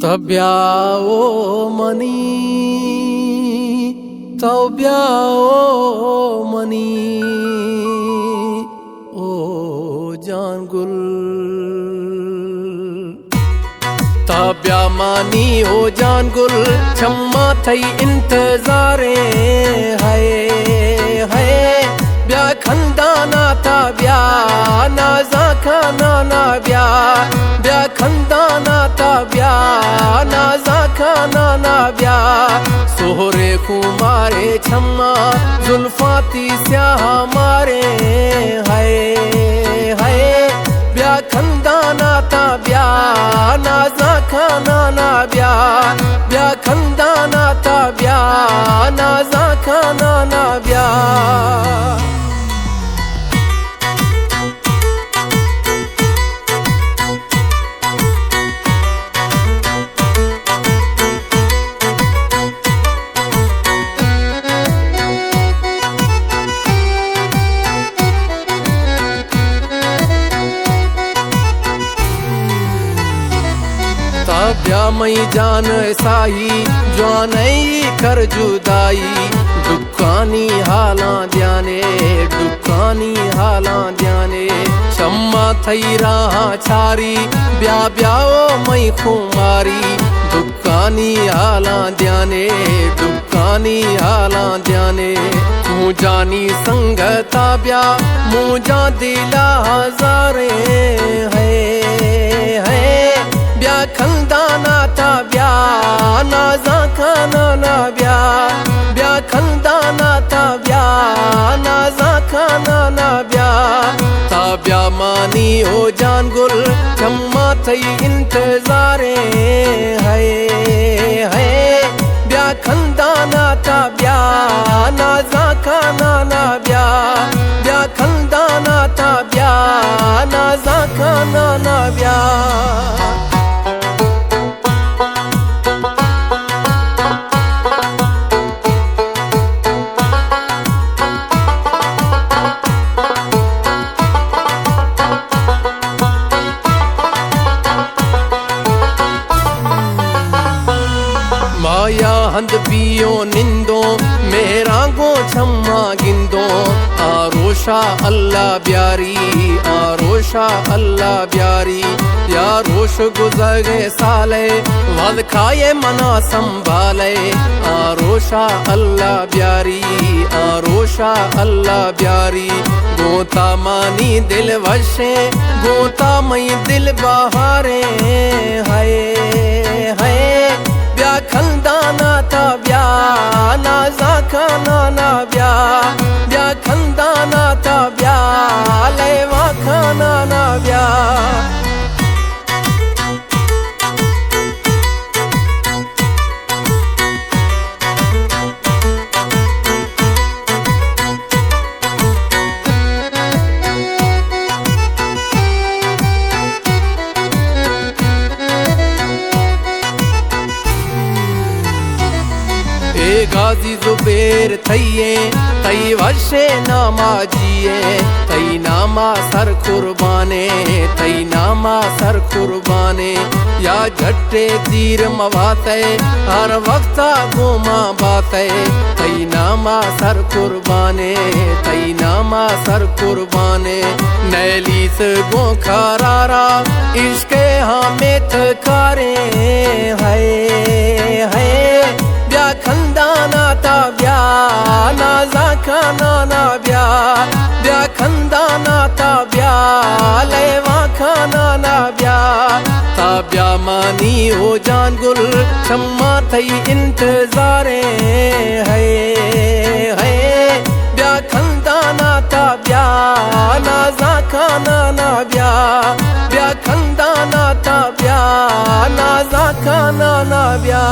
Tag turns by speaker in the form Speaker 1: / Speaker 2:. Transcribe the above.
Speaker 1: Tabiao mani, tabiao mani, o jangul. Tabia mani o jangul, chamma thai intezare hai hai. Bya khandana tabia, naza khana na bya. Bya khandana tabia, naza khana na bya. सोहरे कुमारे छम्मा जुल्फाती स्याह मारे हाय हाय ब्या खंदाना ता ब्या नाजा खाना ना ब्या ब्या खंदाना ता ब्या नाजा खाना ना ब्या ब्या मई जान साही जवानई कर जुदाई दुकानी हालां ध्याने दुकानी हालां ध्याने शम्मा थई राह छारी ब्या ब्याओ मई खुमारी दुकानी हालां ध्याने दुकानी हालां ध्याने तू जानी संगता ब्या मुझा दिला हजारे है ब्या खंदाना ता ब्या नाजा खाना ना ब्या ब्या खंदाना ता ब्या नाजा खाना ना ब्या ता ब्या मानी ओ जान गुल चम्मा थई इंतजारे है है ब्या खंदाना ता ब्या नाजा खाना ना ब्या ब्या खंदाना ता ब्या नाजा खाना ना ब्या माया हंद पियो निंदो मेरा गो छम्मा गिंदो आरोशा अल्लाह ब्यारी आरोशा अल्लाह ब्यारी या रोश गुजरे साले वद खाए मना संभाले आरोशा अल्लाह ब्यारी आरोशा अल्लाह ब्यारी गोता मानी दिल वशे गोता मई दिल बहारे हाय हाय ब्या खंदाना ता ब्या नाजा खाना ना ब्या ब्या खंदाना ता ब्या लेवा खाना ना ब्या गाजी जुबेर थईए तई वर्षे नामा जिए तई नामा सर कुर्बाने तई नामा सर कुर्बाने या झट्टे तीर मवाते हर वक्ता गोमा बाते तई नामा सर कुर्बाने तई नामा सर कुर्बाने नैलीस गो खरारा इश्के हामेत कारे है ब्या खंदाना ता ब्या नाजा खाना ना ब्या ब्या खंदाना ता ब्या लेवा खाना ना ब्या ता ब्या मानी हो जान गुल शम्मा थई इंतजारे है ब्या खंदाना ता ब्या नाजा खाना ना ब्या ब्या खंदाना ता ब्या नाजा खाना ना ब्या